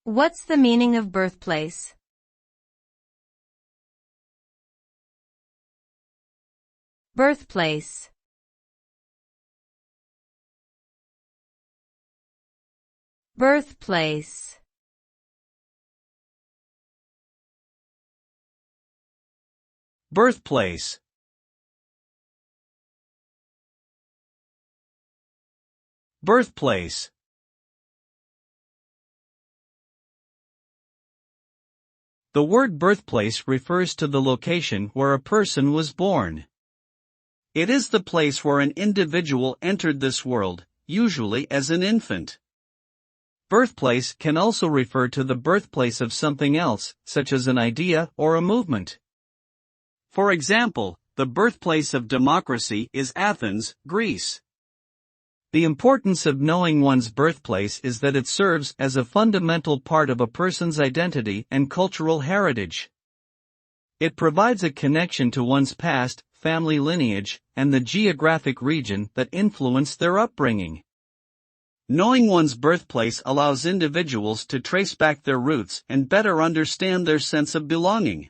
What's the meaning of birthplace? Birthplace. Birthplace. Birthplace. Birthplace. The word birthplace refers to the location where a person was born. It is the place where an individual entered this world, usually as an infant. Birthplace can also refer to the birthplace of something else, such as an idea or a movement. For example, the birthplace of democracy is Athens, Greece. The importance of knowing one's birthplace is that it serves as a fundamental part of a person's identity and cultural heritage. It provides a connection to one's past, family lineage, and the geographic region that influenced their upbringing. Knowing one's birthplace allows individuals to trace back their roots and better understand their sense of belonging.